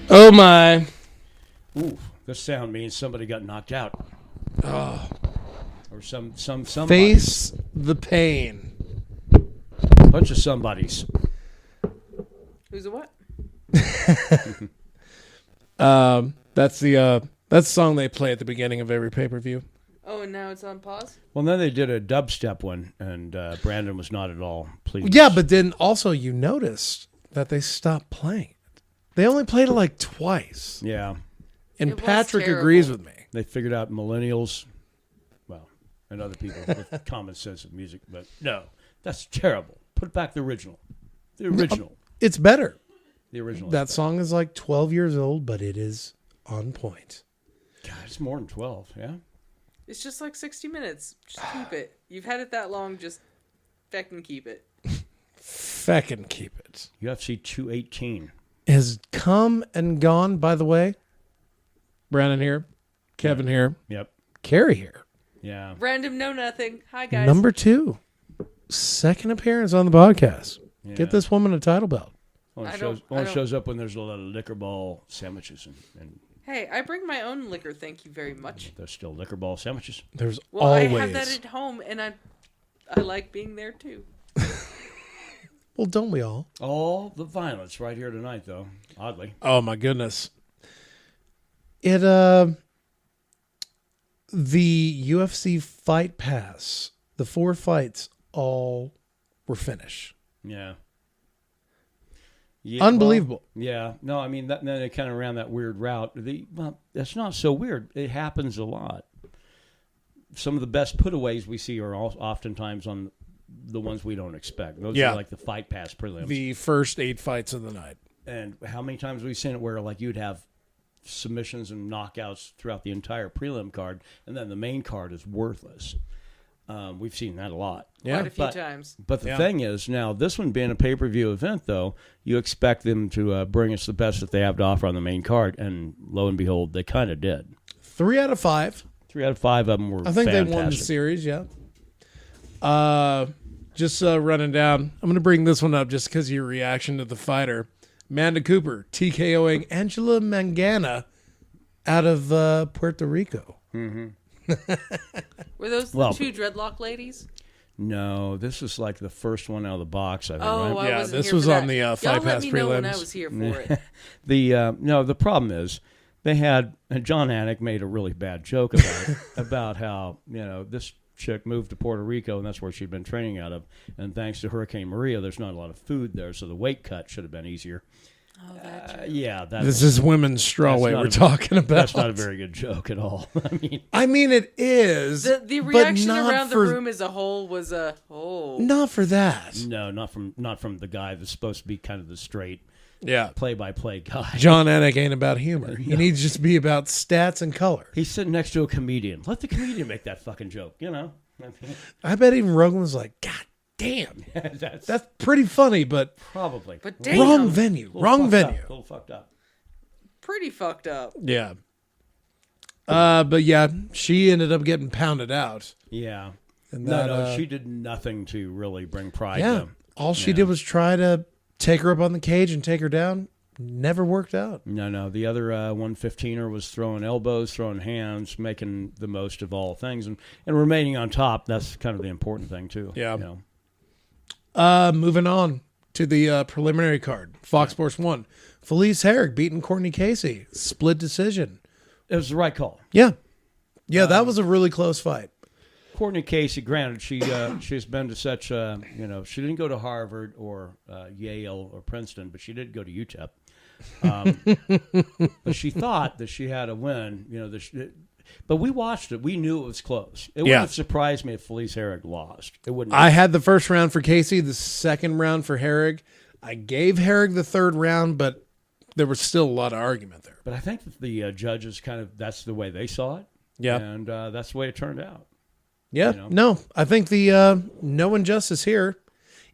Oh my. Ooh, this sound means somebody got knocked out. Oh. Or somebody. Face the pain. Bunch of somebodies. Who's a what? That's the song they play at the beginning of every pay-per-view. Oh, and now it's on pause? Well, then they did a dubstep one, and Brandon was not at all pleased. Yeah, but then also you noticed that they stopped playing it. They only played it like twice. Yeah. And It was Patrick terrible. agrees with me. They figured out millennials, well, and other people with common sense of music, but no, that's terrible. Put back the original. The original. It's better. The original. That song is like 12 years old, but it is on point. God, it's more than 12, yeah? It's just like 60 minutes. Just keep it. You've had it that long, just feckin' keep it. Feckin' keep it. UFC 218. Has come and gone, by the way. Brandon here. Kevin here. Yep. Kari here. Yeah. Random know nothing. Hi, guys. Number 2. Second appearance on the podcast. Yeah. Get this woman a title belt. Only I shows, don't- shows up when there's a lot of liquor ball sandwiches, and Hey, I bring my own liquor, thank you very much. there's still liquor ball sandwiches. There's Well, always. I have that at home, and I like being there, too. Well, don't we all? All the violence right here tonight, though, oddly. Oh, my goodness. It, the UFC Fight Pass, the 4 fights all were finished. Yeah. Yeah, Unbelievable. well, yeah. No, I mean, then they kind of ran that weird route. Well, that's not so weird. It happens a lot. Some of the best putaways we see are oftentimes on the ones we don't expect. Those Yeah. are like the Fight Pass prelims. The first 8 fights of the night. And how many times have we seen it where like you'd have submissions and knockouts throughout the entire prelim card, and then the main card is worthless. We've seen that a lot. Yeah. Quite a few times. But the Yeah. thing is, now this one being a pay-per-view event, though, you expect them to bring us the best that they have to offer on the main card, and lo and behold, they kind of did. 3 out of 5. 3 out of 5 of them were I think fantastic. they won the series, yeah. Just running down. I'm going to bring this one up just because of your reaction to the fighter. Amanda Cooper, TKOing Angela Mangana out of Puerto Rico. Were those the Well- 2 dreadlock ladies? No, this is like the first one out of the box, I think, Oh, right? I Yeah, wasn't this here was for on that. the Fight Y'all Pass let me know when I prelims. was here for it. The problem is they had John Anik made a really bad joke about it, about how this chick moved to Puerto Rico and that's where she'd been training out of, and thanks to Hurricane Maria, there's not a lot of food there, so the weight cut should have been easier. Oh, that Yeah, This is women's strawweight not we're a- talking about. that's not a very good joke at all. I mean, it is. The but reaction not around the for- room as a whole was Not for that. No, not from the guy that's supposed to be kind of the straight Yeah. play-by-play guy. John Anik ain't about humor. He needs just to be about stats and color. He's sitting next to a comedian. Let the comedian make that fucking joke, I mean, I bet even Rogan was like, God damn. that's Pretty funny, but probably. But damn, wrong venue. Wrong venue. A little fucked up. pretty fucked up. Yeah. But yeah, she ended up getting pounded out. Yeah. And No, that, she did nothing to really bring pride yeah. to. All she did was try to take her up on the cage and take her down. Never worked out. No. The other 115er was throwing elbows, throwing hands, making the most of all things, and remaining on top. That's kind of the important thing, too. Yeah. You know. Moving on to the preliminary card. Fox Sports 1. Felice Herrig beating Courtney Casey. Split decision. It was the right call. Yeah. Yeah, that was a really close fight. Courtney Casey, granted, she's been to such, she didn't go to Harvard or Yale or Princeton, but she did go to UTEP. But she thought that she had a win, but we watched it. We knew it was close. It wouldn't have surprised me if Felice Herrig lost. It wouldn't. I had the first round for Casey, the second round for Herrig. I gave Herrig the third round, but there was still a lot of argument there. But I think that the judges that's the way they saw it. Yeah. And that's the way it turned out. Yeah, no, I think the no injustice here,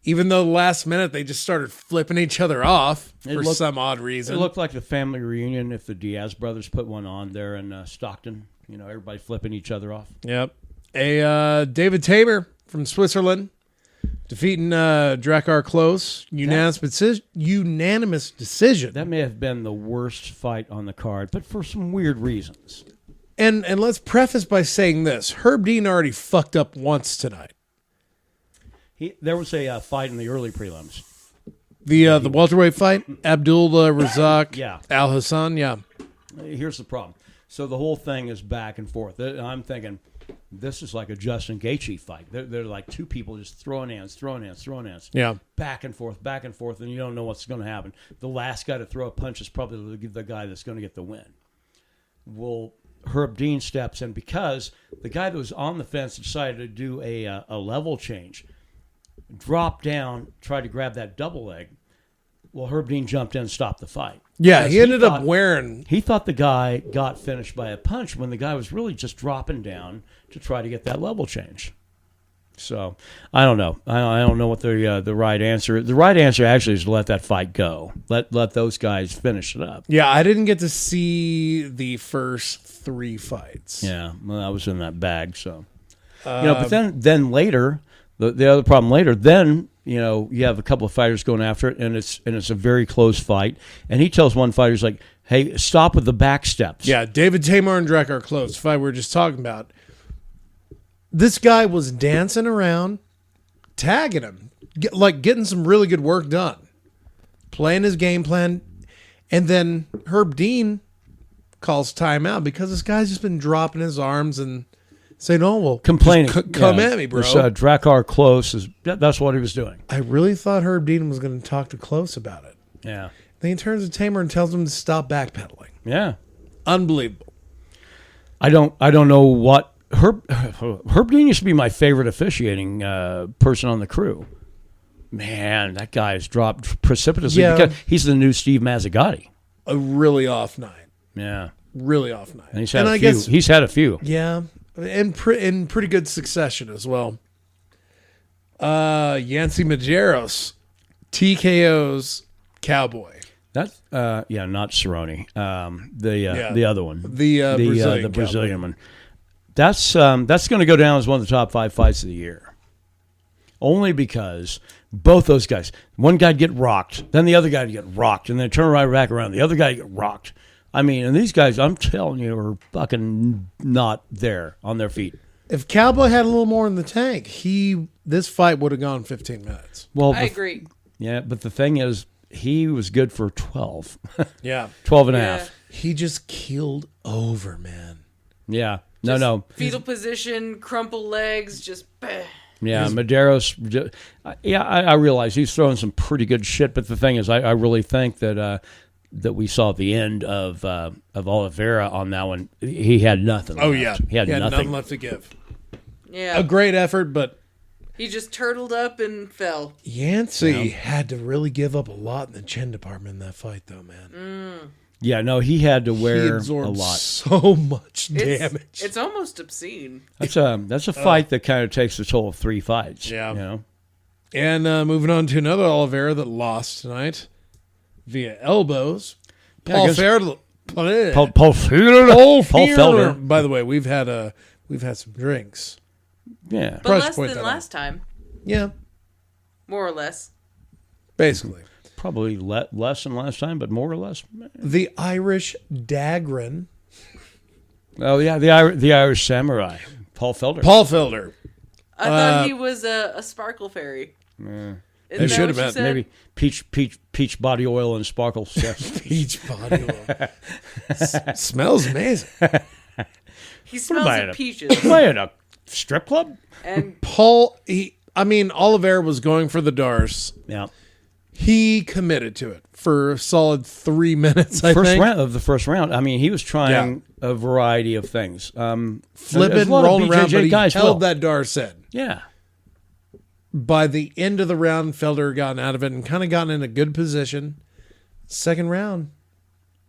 even though last minute they just started flipping each other off for some odd reason. It looked like the family reunion if the Diaz brothers put one on there in Stockton. Everybody flipping each other off. Yep. David Tabor from Switzerland defeating Drakkar Close. Unanimous decision. That may have been the worst fight on the card, but for some weird reasons. And let's preface by saying this. Herb Dean already fucked up once tonight. There was a fight in the early prelims. The welterweight fight? Abdul Razak, Yeah. Al Hassan, yeah. Here's the problem. So the whole thing is back and forth. I'm thinking, this is like a Justin Gaethje fight. They're like two people just throwing hands. Yeah. Back and forth, and you don't know what's going to happen. The last guy to throw a punch is probably the guy that's going to get the win. Well, Herb Dean steps in because the guy that was on the fence decided to do a level change, dropped down, tried to grab that double leg. Well, Herb Dean jumped in and stopped the fight. Yeah, he ended thought- up wearing... He thought the guy got finished by a punch when the guy was really just dropping down to try to get that level change. So, I don't know. I don't know what the right answer is. The right answer actually is to let that fight go. Let those guys finish it up. Yeah, I didn't get to see the first 3 fights. Yeah, well, I was in that bag, so. But then later, the other problem later, then, you have a couple of fighters going after it, and it's a very close fight. And he tells one fighter, he's like, hey, stop with the back steps. Yeah, David Tamar and Drakkar Close, fight we were just talking about. This guy was dancing around, tagging him, getting some really good work done, playing his game plan, and then Herb Dean calls timeout because this guy's just been dropping his arms and saying, "Oh well, complaining, come at me, bro." This, Drakkar Close that's what he was doing. I really thought Herb Dean was going to talk to Close about it. Yeah. Then he turns to Tamer and tells him to stop backpedaling. Yeah. Unbelievable. I don't know what Herb Dean used to be my favorite officiating person on the crew. Man, that guy has dropped precipitously because he's the new Steve Mazzagatti. A really off night. Yeah. Really off night. And he's had a few. He's had a few. Yeah. In pretty good succession as well. Yancy Medeiros, TKO's Cowboy. That's not Cerrone. The other one, the Brazilian one. That's going to go down as one of the top 5 fights of the year. Only because both those guys, one guy'd get rocked, then the other guy'd get rocked, and then turn right back around, the other guy'd get rocked. I mean, and these guys, I'm telling you, are fucking not there on their feet. If Cowboy had a little more in the tank, this fight would have gone 15 minutes. Well, I agree. Yeah, but the thing is, he was good for 12. Yeah. 12 and a half. He just keeled over, man. Yeah. Just no. Fetal position, crumple legs, just bah. Yeah, Medeiros. I realize he's throwing some pretty good shit, but the thing is, I really think that we saw at the end of Oliveira on that one. He had nothing. Oh, left. yeah. He had nothing left to give. Yeah. A great effort, but He just turtled up and fell. Yancey had to really give up a lot in the chin department in that fight, though, man. Yeah, no, he had to wear he a lot. So much damage. It's almost obscene. That's a fight that kind of takes the toll of 3 fights. Yeah. And moving on to another Oliveira that lost tonight via elbows. Paul Felder. Paul Felder. By the way, we've had some drinks. Yeah. But less than last time. Yeah. More or less. Basically. Probably less than last time, but more or less. The Irish Dagrin. Oh, yeah, the Irish Samurai. Paul Felder. I thought he was a sparkle fairy. They should have been. Maybe peach body oil and sparkle. Peach body oil. Smells amazing. He smells of peaches. Playing a strip club? And Paul, Oliveira was going for the Darce. Yeah. He committed to it for a solid 3 minutes, I think. Round of the first round. I mean, he was trying a variety of things. Flipping, rolling around, but he held that Darce in. Yeah. By the end of the round, Felder gotten out of it and kind of gotten in a good position. Second round,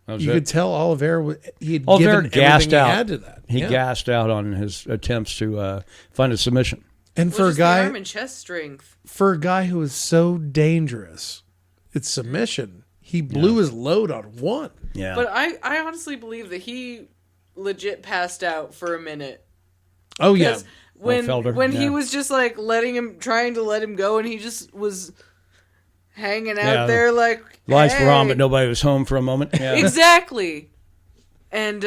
you could tell Oliveira he had given gassed everything out. he had to that. He gassed out on his attempts to find a submission. And for a guy, arm and chest strength. For a guy who is so dangerous, it's submission. He blew his load on one. Yeah. But I honestly believe that he legit passed out for a minute. Oh, yeah. when Felder, he yeah. was just like trying to let him go, and he just was hanging out Yeah. there like Lights were on, "Hey." but nobody was home for a moment. Yeah. Exactly. And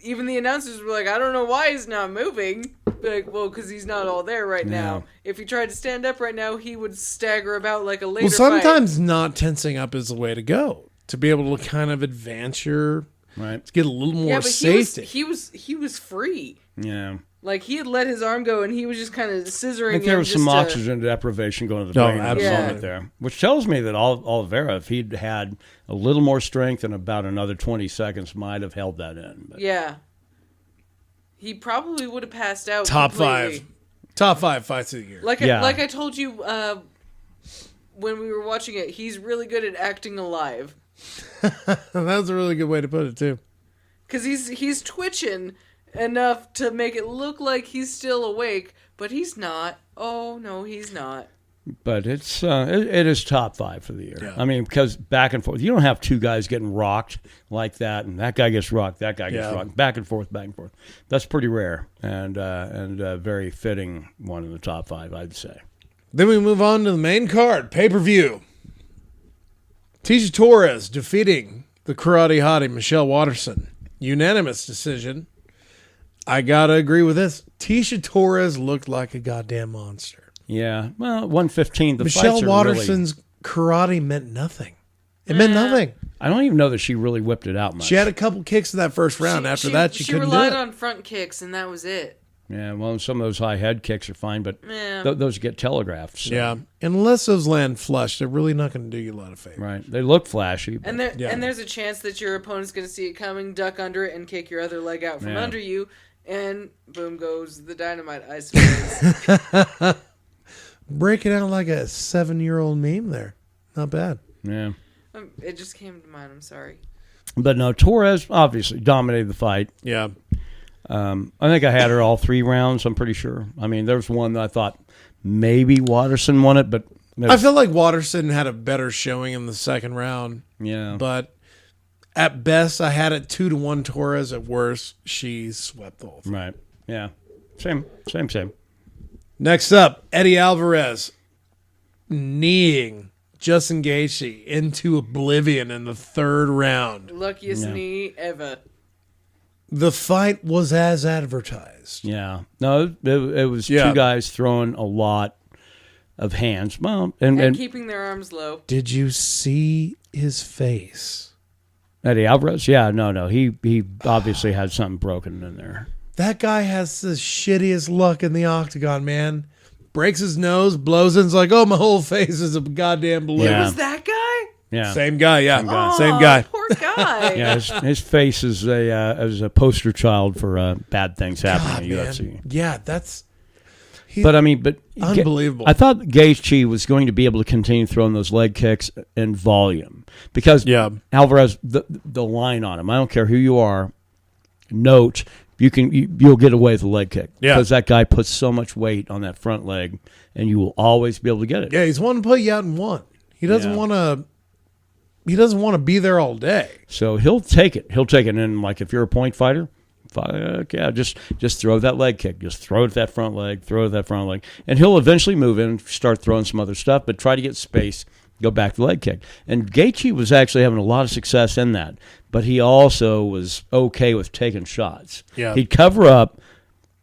even the announcers were like, I don't know why he's not moving. Like, well, because he's not all there right now. If he tried to stand up right now, he would stagger about like a later Well, sometimes not tensing up is the way to go. To be able to kind of advance your... Right. To get a little more yeah, but safety. he was free. Yeah. Like, he had let his arm go, and he was just kind of scissoring I think there him was some just to- oxygen deprivation going to the Oh, brain at the absolutely. moment there, which tells me that Oliveira, if he'd had a little more strength and about another 20 seconds, might have held that in. But. Yeah. He probably would have passed out Top completely. 5. Top 5 fights of the year. Like, Yeah. like I told you when we were watching it, he's really good at acting alive. That was a really good way to put it, too. Because he's twitching enough to make it look like he's still awake, but he's not. Oh, no, he's not. But it is top 5 for the year. Yeah. I mean, because back and forth, you don't have two guys getting rocked like that, and that guy gets rocked, that guy gets rocked, back and forth, back and forth. That's pretty rare, and very fitting one in the top 5, I'd say. Then we move on to the main card, pay-per-view. Tisha Torres defeating the karate hottie Michelle Waterson. Unanimous decision. I gotta agree with this. Tisha Torres looked like a goddamn monster. Yeah, well, 115. The Michelle fights are Waterson's karate meant nothing. It meant nothing. I don't even know that she really whipped it out much. She had a couple kicks in that first round. After that, she couldn't do relied it. on front kicks, and that was it. Yeah, well, some of those high head kicks are fine, but Yeah. those get telegraphed. So. Yeah, unless those land flush, they're really not going to do you a lot of favor. Right. They look flashy. But, And there's a chance that your opponent's going to see it coming, duck under it, and kick your other leg out from under you, and boom goes the dynamite, I suppose. Breaking out like a 7-year-old meme there. Not bad. yeah. It just came to mind. I'm sorry. But no, Torres obviously dominated the fight. Yeah. I think I had her all 3 rounds, I'm pretty sure. I mean, there was one that I thought maybe Waterson won it, but... I feel like Waterson had a better showing in the second round. Yeah. But at best, I had it 2-1 Torres. At worst, she swept the whole thing. Right. Yeah. Same. Next up, Eddie Alvarez kneeing Justin Gaethje into oblivion in the third round. Luckiest knee ever. The fight was as advertised. Yeah. No, it was two guys throwing a lot of hands. Well, and keeping their arms low. Did you see his face? Eddie Alvarez? Yeah, no. He obviously had something broken in there. That guy has the shittiest luck in the octagon, man. Breaks his nose, blows in, it's like, oh, my whole face is a goddamn balloon. Yeah. It was that guy? Yeah. Same guy, yeah. Oh, Same guy. Poor guy. Yeah, his face is a poster child for bad things happening God, in man. UFC. Yeah, that's... But I mean, unbelievable. I thought Gaethje was going to be able to continue throwing those leg kicks in volume because Alvarez, the line on him. I don't care who you are. Note you'll get away with a leg kick because that guy puts so much weight on that front leg, and you will always be able to get it. Yeah, he's wanting to put you out in one. He doesn't want to. He doesn't want to be there all day. So he'll take it. And like if you're a point fighter. Just throw that leg kick. Just throw it at that front leg. And he'll eventually move in and start throwing some other stuff, but try to get space, go back to the leg kick. And Gaethje was actually having a lot of success in that, but he also was okay with taking shots. Yeah. He'd cover up.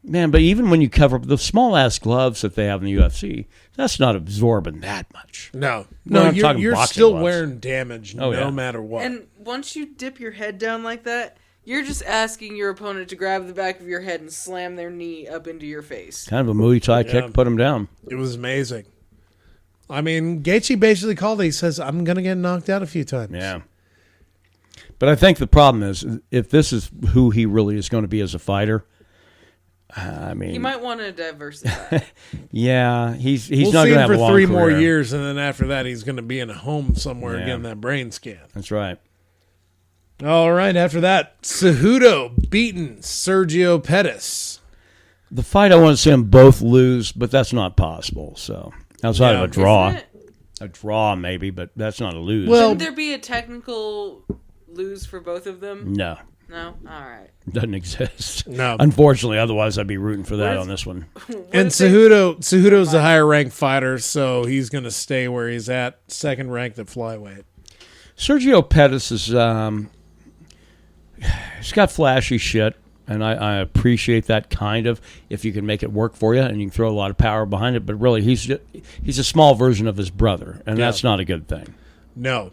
Man, but even when you cover up the small-ass gloves that they have in the UFC, that's not absorbing that much. No, I'm talking you're boxing still gloves. wearing damage no matter what. And once you dip your head down like that, you're just asking your opponent to grab the back of your head and slam their knee up into your face. Kind of a Muay Thai kick, put him down. It was amazing. I mean, Gaethje basically called it. He says, I'm going to get knocked out a few times. Yeah. But I think the problem is, if this is who he really is going to be as a fighter, I mean... He might want to diversify. Yeah, he's we'll not going to have for a long 3 career. more years, and then after that, he's going to be in a home somewhere getting that brain scan. That's right. All right, after that, Cejudo beating Sergio Pettis. The fight, I want to see them both lose, but that's not possible. So outside of a draw, Isn't it? a draw maybe, but that's not a lose. Well- Shouldn't there be a technical lose for both of them? no, No? All right. Doesn't exist. No. Unfortunately, otherwise I'd be rooting for that Where's- on this one. And Cejudo's the higher ranked fighter, so he's going to stay where he's at, second ranked at flyweight. Sergio Pettis is he's got flashy shit, and I appreciate that kind of, if you can make it work for you and you can throw a lot of power behind it. But really, he's a small version of his brother, and that's not a good thing. No.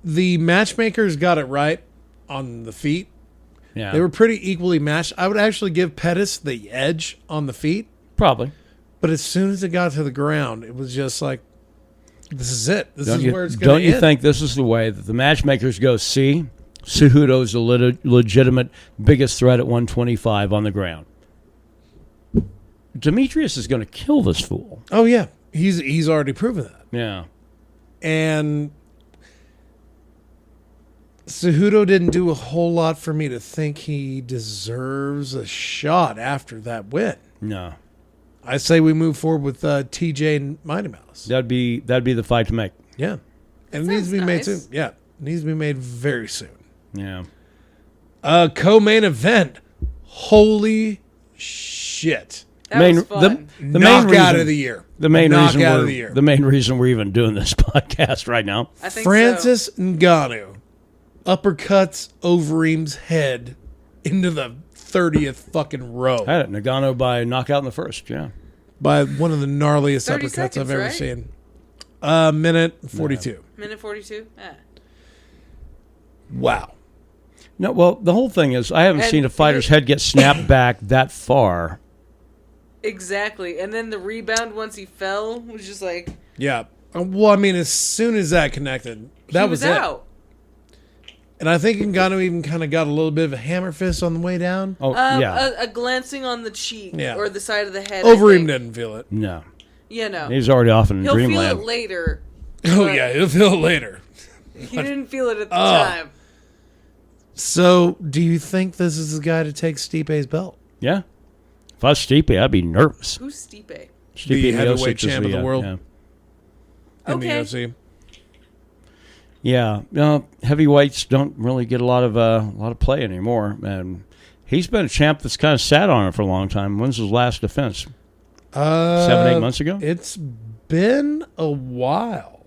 The matchmakers got it right on the feet. Yeah, They were pretty equally matched. I would actually give Pettis the edge on the feet, probably. but as soon as it got to the ground, it was just like, this is it. This is where it's going Don't to you end. think this is the way that the matchmakers go? See, Cejudo's a legitimate biggest threat at 125 on the ground. Demetrius is going to kill this fool. Oh, yeah. He's already proven that. Yeah. And Cejudo didn't do a whole lot for me to think he deserves a shot after that win. No. I say we move forward with TJ and Mighty Mouse. That'd be the fight to make. Yeah. And it needs to be made soon. Yeah. It needs to be made very soon. Yeah. Co-main event. Holy shit. That was fun. The Knockout main reason, of the year. The main reason Knockout we're, of the year. the main reason we're even doing this podcast right now. I think Francis Ngannou uppercuts Overeem's head into the 30th fucking row I had it. Nagano by knockout in the first. Yeah. by one of the gnarliest 30 uppercuts seconds, I've ever right? seen. Minute 42. so. Minute 42? Yeah. Wow. No, well, the whole thing is I haven't And seen a fighter's head get snapped back that far. Exactly. And then the rebound once he fell was just like, Yeah. Well, I mean, as soon as that connected, that he was it. out. And I think Ngannou even kind of got a little bit of a hammer fist on the way down. Oh, yeah. A glancing on the cheek Yeah. or the side of the head. Overeem didn't feel it. No. Yeah, no. He's already off in He'll dreamland. feel it later. Oh, But yeah. He'll feel it later. He didn't feel it at the time. So, do you think this is the guy to take Stipe's belt? Yeah. If I was Stipe, I'd be nervous. Who's Stipe? Stipe The heavyweight Miocic is champ of the world. Yeah. In the Okay. UFC? Yeah, no, heavyweights don't really get a lot of play anymore, and he's been a champ that's kind of sat on it for a long time. When's his last defense? 7-8 months ago. It's been a while.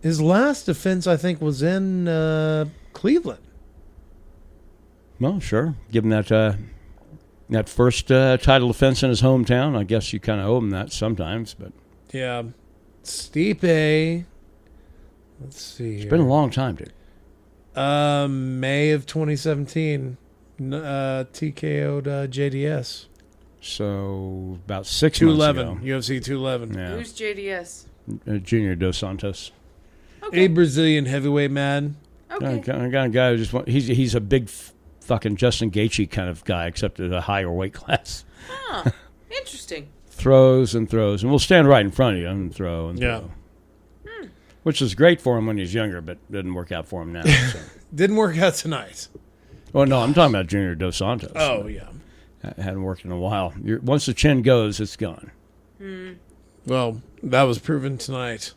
His last defense, I think, was in Cleveland. Well, sure. Give him that first title defense in his hometown. I guess you kind of owe him that sometimes, but Yeah. Stipe. Let's see. it's been a long time, dude. May of 2017. TKO'd JDS. So about 6 months 211. ago. UFC 211. Yeah, Who's JDS? Junior Dos Santos. Okay. A Brazilian heavyweight man. Okay. Kind of guy who just he's a big fucking Justin Gaethje kind of guy, except at a higher weight class. Huh. Interesting. Throws and throws, and will stand right in front of you and throw and Yeah. throw. Which was great for him when he was younger, but didn't work out for him now. So. Didn't work out tonight. Well, no, I'm talking about Junior Dos Santos. Oh, yeah. Hadn't worked in a while. Once the chin goes, it's gone. Well, that was proven tonight.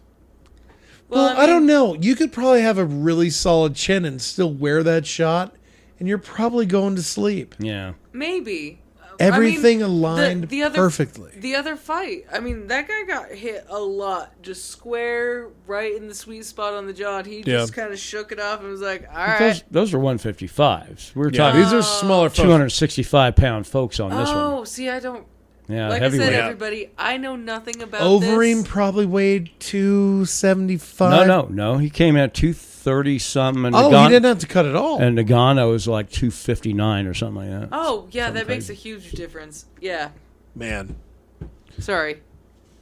Well, I don't know. You could probably have a really solid chin and still wear that shot, and you're probably going to sleep. Yeah. Maybe. Everything aligned the other, perfectly. The other fight, I mean, that guy got hit a lot, just square right in the sweet spot on the jaw. And he just kind of shook it off and was like, "All right." Those are 155s. We're Yeah, talking these are smaller folks. 265-pound folks on this one. Oh, see, I don't. Yeah, Like I heavyweight. said, everybody, I know nothing about Overeem this. probably weighed 275. No. He came at 230 something, and Oh, he didn't have to cut it all. and Nagano was like 259 or something like that. Oh, yeah, Something that makes a crazy. huge difference. Yeah. Man, Sorry.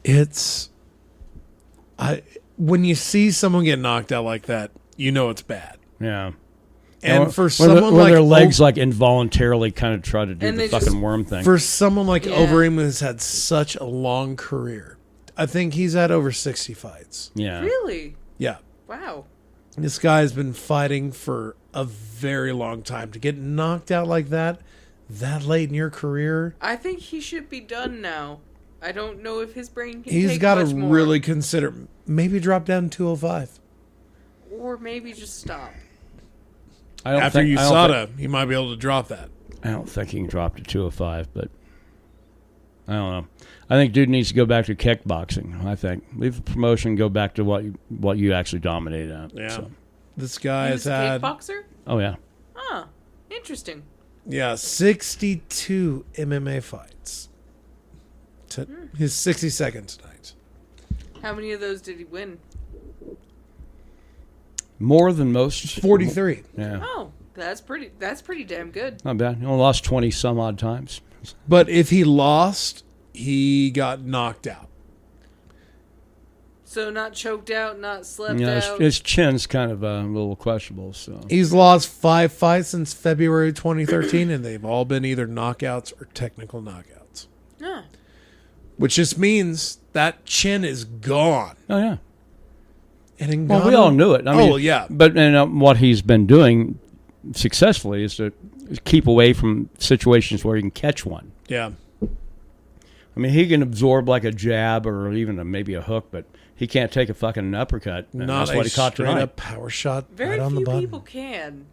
it's when you see someone get knocked out like that, you know it's bad. Yeah. And for when someone when like their legs like involuntarily kind of try to do And the they fucking just- worm thing. for someone like Yeah. Overeem who's had such a long career, I think he's had over 60 fights. Yeah. Really? Yeah. Wow. This guy's been fighting for a very long time. To get knocked out like that late in your career, I think he should be done now. I don't know if his brain can he's take got to much more. really consider maybe drop down to 205. Or maybe just stop. After USADA, he might be able to drop that. I don't think he can drop to 205, but I don't know. I think dude needs to go back to kickboxing. I think leave the promotion, go back to what you actually dominated at. Yeah. So. This guy has a had kickboxer? Oh yeah. Huh. Interesting. 62 MMA fights. His 62nd tonight. How many of those did he win? More than most. 43. Yeah. Oh, that's pretty damn good. Not bad. He only lost 20 some odd times. But if he lost, he got knocked out. So not choked out, not slept Yeah, out. his chin's kind of a little questionable. So He's lost 5 fights since February 2013, and they've all been either knockouts or technical knockouts. Huh. Which just means that chin is gone. oh yeah. And Well, we all knew it. I mean, yeah. But what he's been doing successfully is to keep away from situations where he can catch one. Yeah. I mean, he can absorb like a jab or even maybe a hook, but he can't take a fucking uppercut. And Not that's what he caught straight tonight. up power shot Very right on the few button. people can.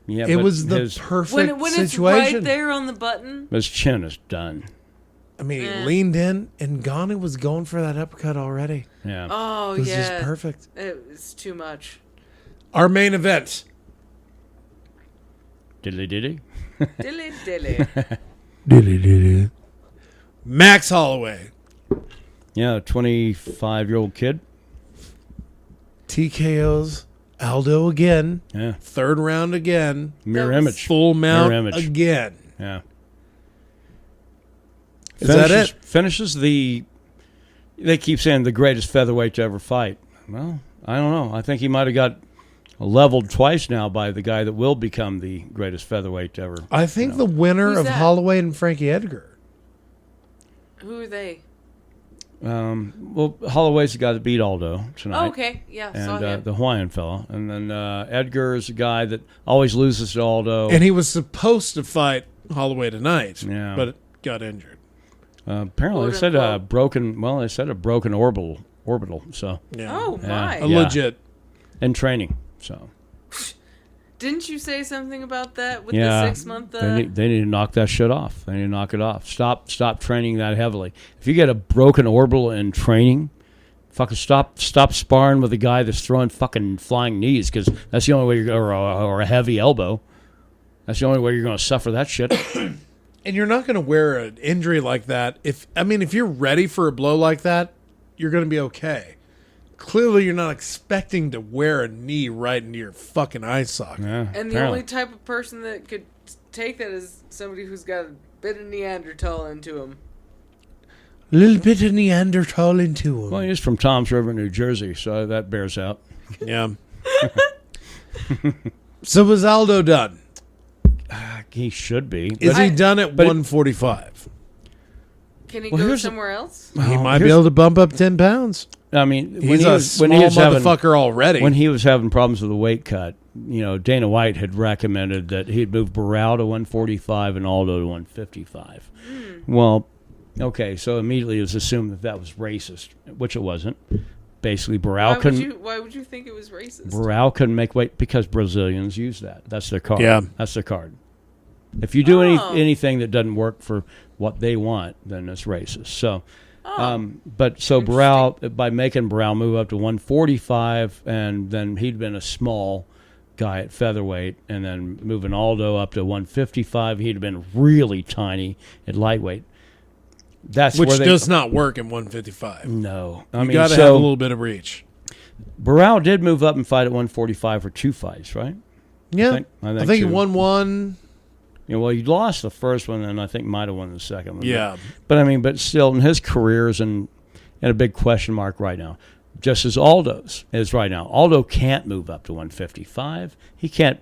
Yeah, It but was the his, perfect When it's situation. right there on the button. his chin is done. I mean, he leaned in, and Ghana was going for that uppercut already. Yeah. Oh, It was yeah. just perfect. It's too much. Our main event. Diddly diddy. Dilly dilly. Max Holloway. Yeah, 25-year-old kid. TKO's Aldo again. Yeah. 3rd round again. Mirror That was- image. Full mount Mirror image. again. Yeah. Is that it? Finishes the. They keep saying the greatest featherweight to ever fight. Well, I don't know. I think he might have got leveled twice now by the guy that will become the greatest featherweight to ever. I think the winner Who's of that? Holloway and Frankie Edgar. Who are they? Well, Holloway's the guy that beat Aldo tonight. Oh, okay. Yeah, saw And him. the Hawaiian fellow. And then Edgar is the guy that always loses to Aldo. And he was supposed to fight Holloway tonight, Yeah. but got injured. Apparently, they said a broken. Well, they said a broken orbital. So Yeah. Oh, Yeah. my. A legit. in training. So Didn't you say something about that with yeah, the 6-month? they need to knock that shit off. They need to knock it off. Stop training that heavily. If you get a broken orbital in training, fucking stop sparring with a guy that's throwing fucking flying knees, because that's the only way you're or a heavy elbow. That's the only way you're going to suffer that shit. And you're not going to wear an injury like that. If you're ready for a blow like that, you're going to be okay. Clearly, you're not expecting to wear a knee right into your fucking eye socket. Yeah, And the only type of person that could take that is somebody who's got a bit of Neanderthal into him. A little bit of Neanderthal into him. Well, he's from Toms River, New Jersey, so that bears out. Yeah. So was Aldo done? He should be. Is but- he done at 145? Can he Well, go here's the- somewhere else? He Well, might be here's- able to bump up 10 pounds. I mean, He's a small motherfucker already. When he was having problems with the weight cut, Dana White had recommended that he'd move Barral to 145 and Aldo to 155. Well, okay, so immediately it was assumed that was racist, which it wasn't. Basically, Barral Why would you think it was racist? Barral couldn't make weight because Brazilians use that. That's their card. Yeah. That's their card. If you do anything that doesn't work for what they want, then it's racist. So, Barral, by making Barral move up to 145, and then he'd been a small guy at featherweight, and then moving Aldo up to 155, he'd have been really tiny at lightweight. That's Which where does not work in 155. No, You got to have a little bit of reach. Barral did move up and fight at 145 for 2 fights, right? Yeah. I I think he two. won one. Well, he lost the first one, and I think might have won the second one. Yeah. But still, in his career is in a big question mark right now, just as Aldo's is right now. Aldo can't move up to 155. He can't.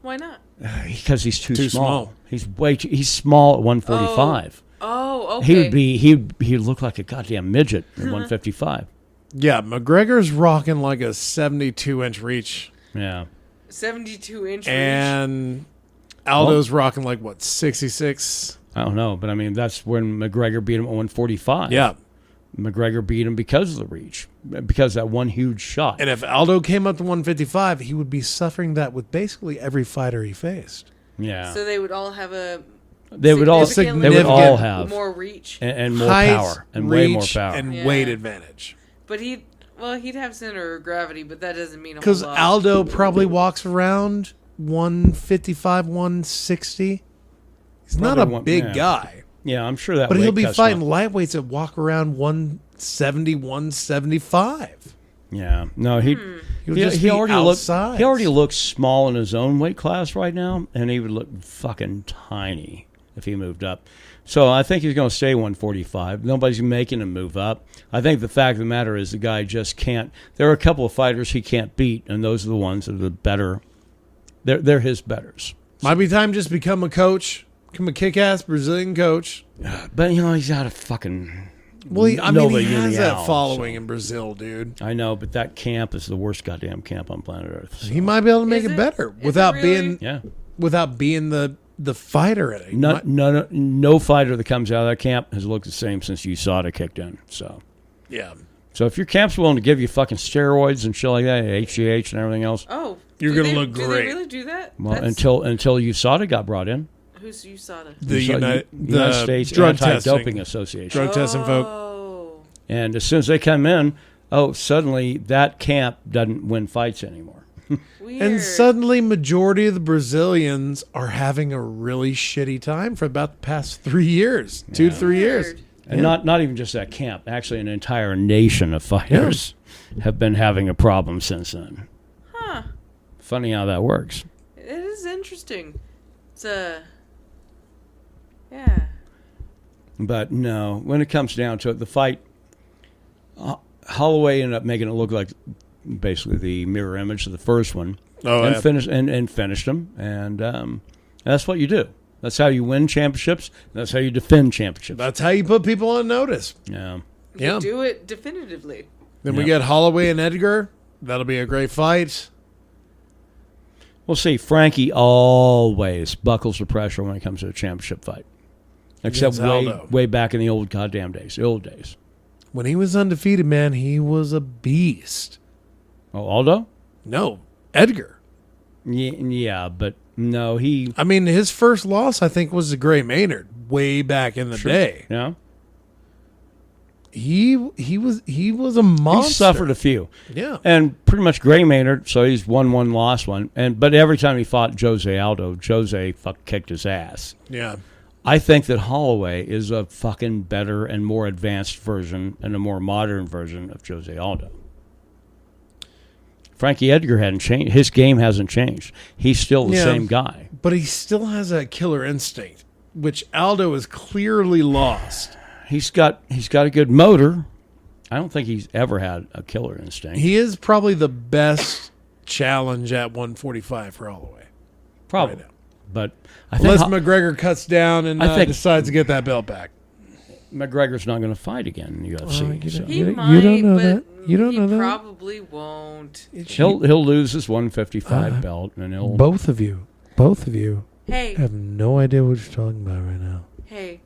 Why not? Because he's too small. He's small at 145. Oh, okay. He'd look like a goddamn midget at 155. Yeah, McGregor's rocking like a 72-inch reach. Yeah. 72-inch reach. And Aldo's rocking like, what, 66? I don't know, but I mean, that's when McGregor beat him at 145. Yeah. McGregor beat him because of the reach, because of that one huge shot. And if Aldo came up to 155, he would be suffering that with basically every fighter he faced. Yeah. So they would all have a. They would all have more reach and more height, power and reach, way more power and weight advantage. But he'd have center of gravity, but that doesn't mean a whole Because lot. Aldo probably walks around 155, 160. He's not a big guy. Yeah, I'm sure that. But he'll be fighting lightweights that walk around 170, 175. Yeah, no, he already looks small in his own weight class right now, and he would look fucking tiny if he moved up. So I think he's going to stay 145. Nobody's making him move up. I think the fact of the matter is the guy just can't. There are a couple of fighters he can't beat, and those are the ones that are the better. They're his betters. Might be time just become a coach, become a kick-ass Brazilian coach. But he's got a fucking. Well, he has that União, following in Brazil, dude. I know, but that camp is the worst goddamn camp on planet Earth. So. He might be able to make it better without being the fighter in it. No fighter that comes out of that camp has looked the same since USADA kicked in. So yeah. So if your camp's willing to give you fucking steroids and shit like that, HGH and everything else, you're gonna look great. Do they really do that? Well, until USADA got brought in. Who's USADA? The United States Drug Anti-Doping Association. Drug testing folk. And as soon as they come in, suddenly that camp doesn't win fights anymore. Weird. And suddenly, majority of the Brazilians are having a really shitty time for about the past 3 years, 2 to 3 years. And not even just that camp. Actually, an entire nation of fighters have been having a problem since then. Huh. Funny how that works. It is interesting. It's yeah. But no, when it comes down to it, the fight, Holloway ended up making it look like basically the mirror image of the first one, finished him, and that's what you do. That's how you win championships. That's how you defend championships. That's how you put people on notice. Yeah. You do it definitively. Then we get Holloway and Edgar. That'll be a great fight. We'll see. Frankie always buckles the pressure when it comes to a championship fight. Except way back in the old goddamn days, the old days. When he was undefeated, man, he was a beast. Oh, Aldo? No, Edgar. Yeah, but no, he... I mean, his first loss, I think, was to Gray Maynard way back in the day. Yeah. He was a monster. He suffered a few. Yeah. And pretty much Gray Maynard, so he's won one, lost one. But every time he fought Jose Aldo, Jose kicked his ass. Yeah. I think that Holloway is a fucking better and more advanced version and a more modern version of Jose Aldo. Frankie Edgar hadn't changed. His game hasn't changed. He's still the same guy. But he still has that killer instinct, which Aldo has clearly lost. He's got a good motor. I don't think he's ever had a killer instinct. He is probably the best challenge at 145 for Holloway. Probably. Right now. But I think unless McGregor cuts down and decides to get that belt back. McGregor's not going to fight again in the UFC. He might, you don't know that. You don't know that. He probably won't. He'll lose his 155 belt, and he'll. Both of you Hey, have no idea what you're talking about right now. Hey.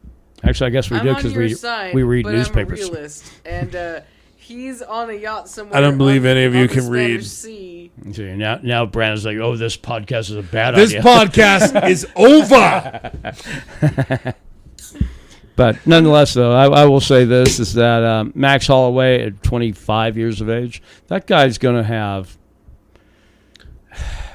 Actually, I guess we do because we read newspapers. I'm a realist, and he's on a yacht somewhere. I don't believe any of you can Spanish read. Sea. See, now Brandon's like, "Oh, this podcast is a bad idea. This podcast is over." But nonetheless, though, I will say this, is that Max Holloway at 25 years of age, that guy's going to have,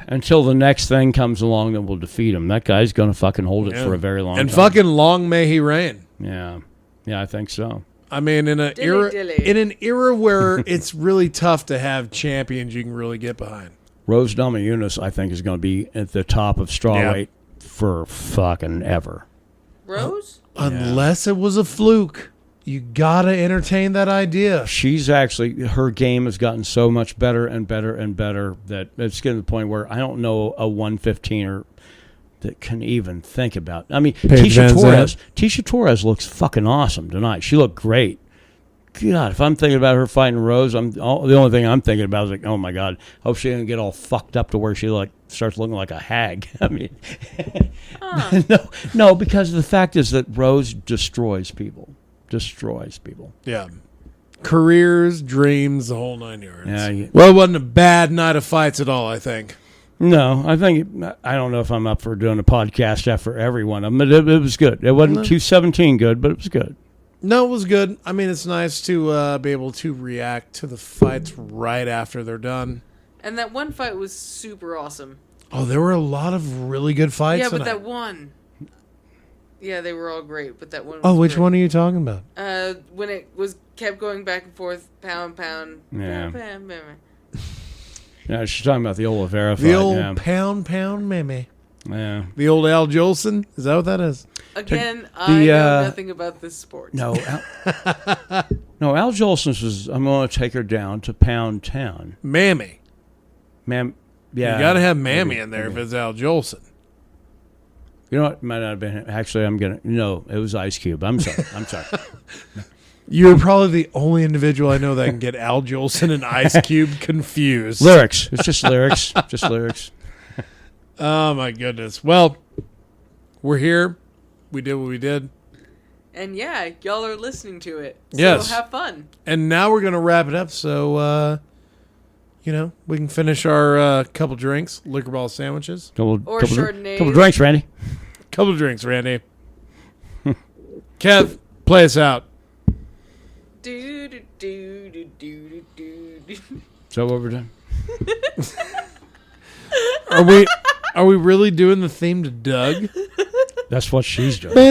until the next thing comes along that will defeat him, that guy's going to fucking hold it for a very long time. And fucking long may he reign. Yeah, I think so. I mean, in an era where it's really tough to have champions you can really get behind. Rose Namajunas, I think, is going to be at the top of strawweight for fucking ever. Rose? Unless it was a fluke. You got to entertain that idea. She's actually, her game has gotten so much better and better and better that it's getting to the point where I don't know a 115er that can even think about. I mean, Tisha Torres looks fucking awesome tonight. She looked great. God, if I'm thinking about her fighting Rose, the only thing I'm thinking about is like, oh my God, hope she doesn't get all fucked up to where she starts looking like a hag. I mean, no, because the fact is that Rose destroys people. Yeah. careers, dreams, the whole 9 yards. Yeah, Well, it wasn't a bad night of fights at all, I think. No, I don't know if I'm up for doing a podcast after every one of them, but it was good. It wasn't 217 good, but it was good. No, it was good. I mean, it's nice to be able to react to the fights right after they're done. And that one fight was super awesome. Oh, there were a lot of really good fights. Yeah, but tonight. that one. Yeah, they were all great, but that one. Oh, was which great. one are you talking about? When it kept going back and forth, pound, Yeah. pound. Yeah, she's talking about the Oliveira fight. The old yeah. pound meme. Yeah. The old Al Jolson. Is that what that is? Again, I know nothing about this sport. No, Al Jolson's was. I'm going to take her down to Pound Town. Mammy. Ma'am, yeah. You got to have Mammy in there if it's Al Jolson. You know what? Might not have been. Actually, I'm gonna. No, it was Ice Cube. I'm sorry. You're probably the only individual I know that can get Al Jolson and Ice Cube confused. Lyrics. It's just lyrics. Just lyrics. Oh, my goodness. Well, we're here. We did what we did. And yeah, y'all are listening to it. So Yes. have fun. And now we're going to wrap it up so, we can finish our couple drinks, liquor ball sandwiches. Or Chardonnay. Couple drinks, Randy. Couple drinks, Randy. Kev, play us out. So what we're doing? Are we really doing the theme to Doug? That's what she's doing. Do